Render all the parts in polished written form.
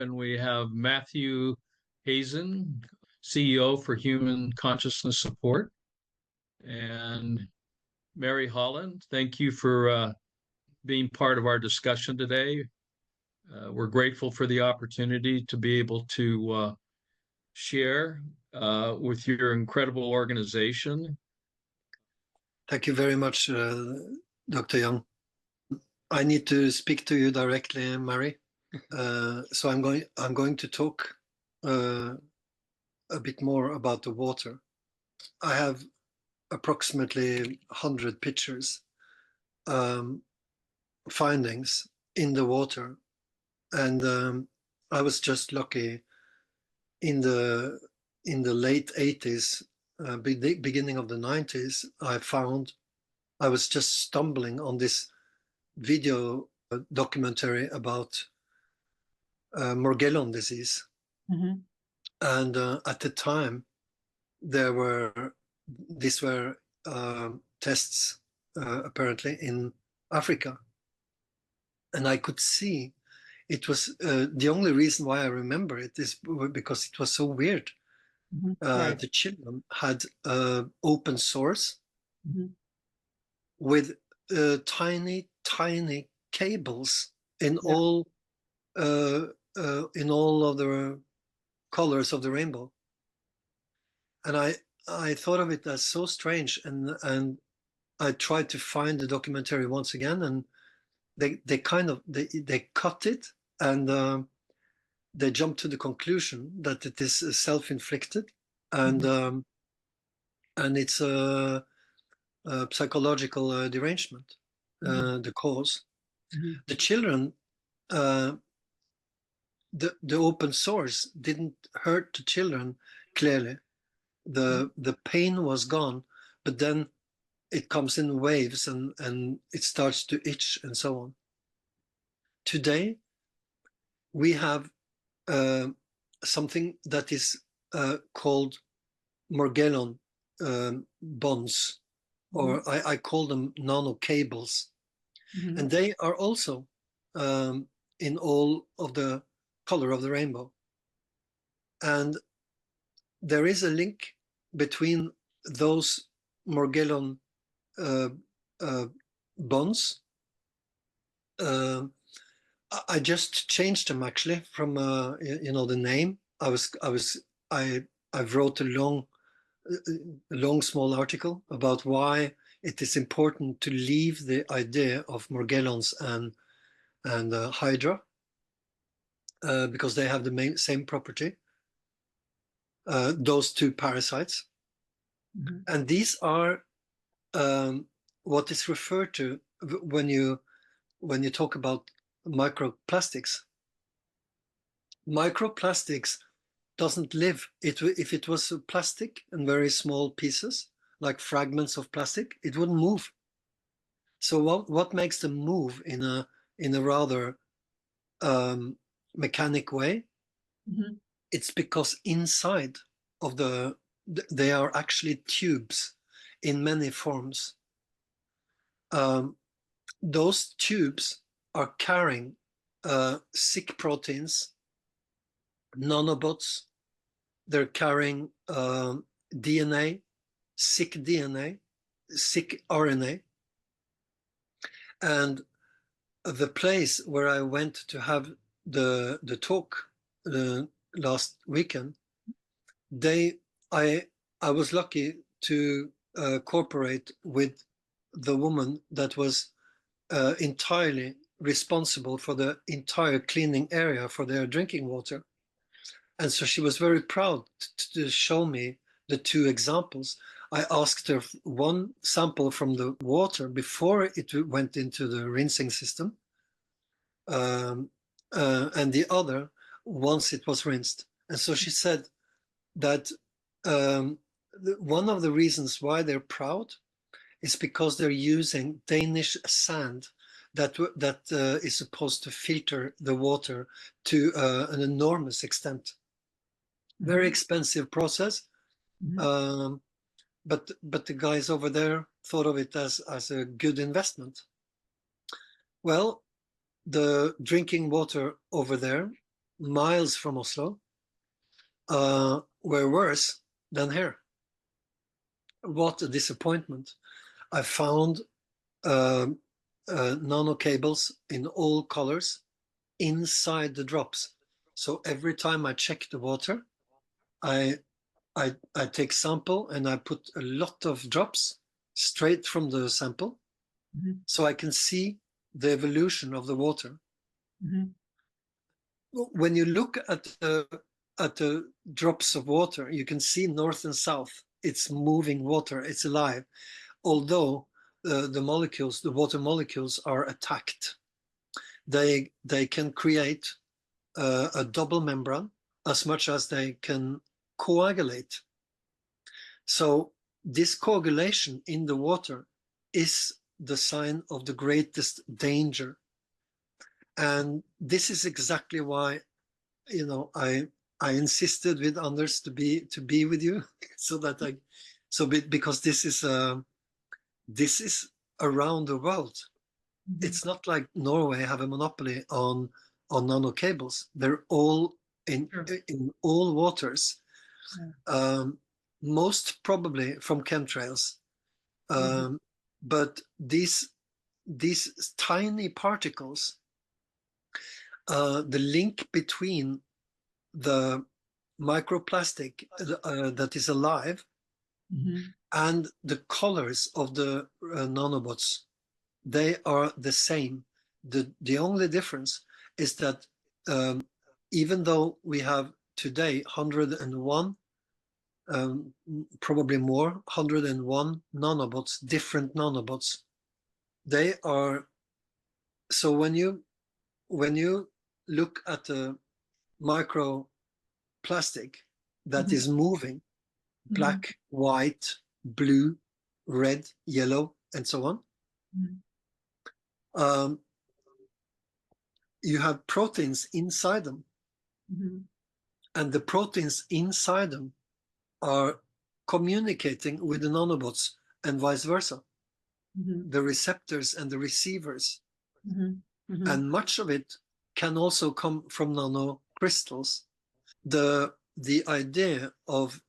And we have Matthew Hazen, CEO for Human Consciousness Support, and Mary Holland. Thank you for being part of our discussion today. We're grateful for the opportunity to be able to share with your incredible organization. Thank you very much, Dr. Young. I need to speak to you directly, Mary. So I'm going to talk a bit more about the water. I have approximately 100 pictures, findings in the water, and I was just lucky in the late 80s, beginning of the 90s. I was just stumbling on this video documentary about Morgellon disease. Mm-hmm. And at the time, these were tests apparently in Africa. And I could see it was the only reason why I remember it is because it was so weird. Mm-hmm. Right. The children had open sores, mm-hmm. with tiny cables in all of the colors of the rainbow, and I thought of it as so strange, and I tried to find the documentary once again, and they cut it, and they jumped to the conclusion that it is self-inflicted, and mm-hmm. And it's a psychological derangement, mm-hmm. The cause. Mm-hmm. The children, the open source didn't hurt the children, clearly. The pain was gone, but then it comes in waves and it starts to itch and so on. Today, we have something that is called Morgellon bonds, or I call them nano cables. Mm-hmm. And they are also in all of the color of the rainbow. And there is a link between those Morgellon bonds. I just changed them actually from the name. I wrote a long small article about why it is important to leave the idea of Morgellons and Hydra, because they have the same property, those two parasites. Mm-hmm. And these are what is referred to when you talk about microplastics. Microplastics doesn't live. If it was plastic and very small pieces, like fragments of plastic, it wouldn't move. So what makes them move in a rather mechanic way? Mm-hmm. It's because inside of they are actually tubes in many forms. Those tubes are carrying sick proteins, nanobots. They're carrying DNA, sick RNA. And the place where I went to have the talk last weekend, I was lucky to cooperate with the woman that was entirely responsible for the entire cleaning area for their drinking water. And so she was very proud to show me the two examples. I asked her one sample from the water before it went into the rinsing system, and the other once it was rinsed. And so she said that one of the reasons why they're proud is because they're using Danish sand that is supposed to filter the water to an enormous extent. Very expensive process, mm-hmm. But the guys over there thought of it as a good investment. Well, the drinking water over there, miles from Oslo were worse than here. What a disappointment. I found nano cables in all colors inside the drops. So every time I check the water, I take sample and I put a lot of drops straight from the sample, so I can see the evolution of the water. When you look at the drops of water, you can see north and south. It's moving water. It's alive, although the molecules, the water molecules, are attacked. They can create a double membrane as much as they can coagulate. So this coagulation in the water is the sign of the greatest danger. And this is exactly why, you know, I insisted with Anders to be with you, so that because this is around the world. It's not like Norway have a monopoly on nano cables. They're all in all waters. Most probably from chemtrails, but these tiny particles, the link between the microplastic that is alive and the colors of the nanobots, they are the same. The only difference is that even though we have today 101, probably more, 101 nanobots, different nanobots, they are, so when you look at a microplastic that is moving, black, white, blue, red, yellow, and so on, you have proteins inside them, and the proteins inside them are communicating with the nanobots and vice versa, the receptors and the receivers. And much of it can also come from nanocrystals. The idea of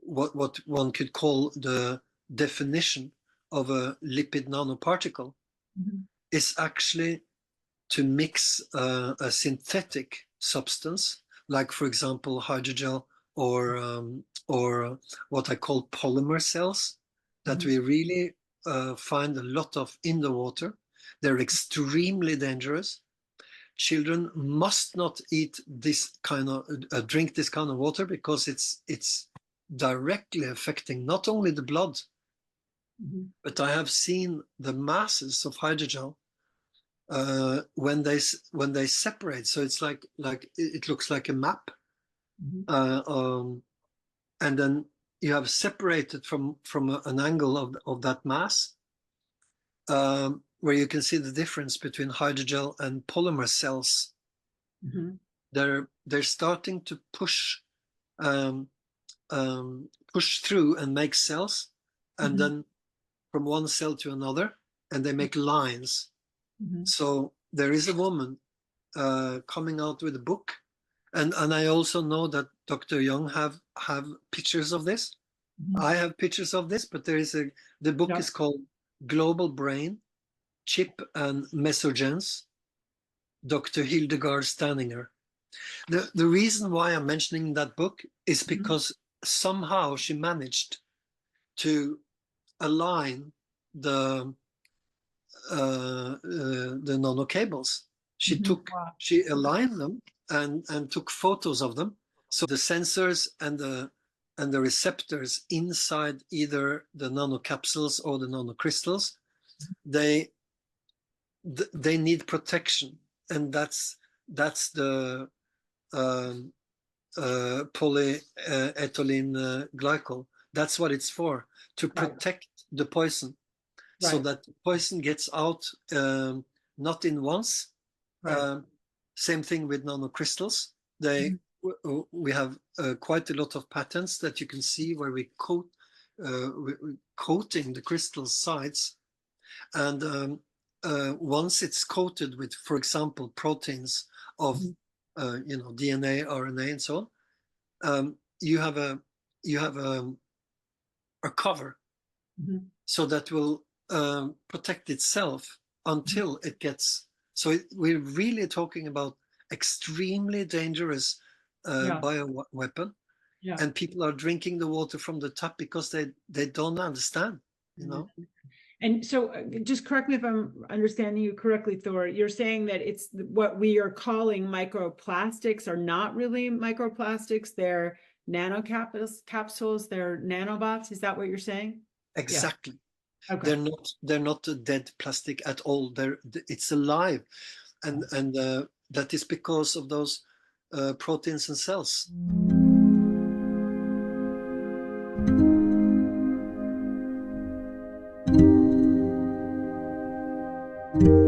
what one could call the definition of a lipid nanoparticle is actually to mix a synthetic substance, like, for example, hydrogel or what I call polymer cells, that we really find a lot of in the water. They're extremely dangerous. Children must not eat this kind of drink this kind of water, because it's directly affecting not only the blood, but I have seen the masses of hydrogel when they separate. So it's like it looks like a map, and then you have separated from an angle of that mass, where you can see the difference between hydrogel and polymer cells. They're starting to push through and make cells, and then from one cell to another, and they make lines. So there is a woman coming out with a book, and I also know that Dr. Young have pictures of this. I have pictures of this, but the book is called Global Brain, Chip and Mesogens, Dr. Hildegard Stanninger. The reason why I'm mentioning that book is because somehow she managed to align the nano cables. She aligned them and took photos of them. So the sensors and the receptors inside either the nanocapsules or the nanocrystals, they need protection, and that's the polyethylene glycol. That's what it's for, to protect the poison, so that the poison gets out, not in once. Same thing with nanocrystals. We have quite a lot of patents that you can see where we coating the crystal sides, and once it's coated with, for example, proteins of DNA, RNA, and so on, you have a cover, so that will protect itself until it gets. So we're really talking about extremely dangerous bioweapon, and people are drinking the water from the tap because they don't understand, you know. And so just correct me if I'm understanding you correctly, Thor. You're saying that it's what we are calling microplastics are not really microplastics. They're nanocapsules, they're nanobots. Is that what you're saying? Exactly. Yeah. Okay. They're not a dead plastic at all. It's alive, and that is because of those proteins and cells. Mm-hmm.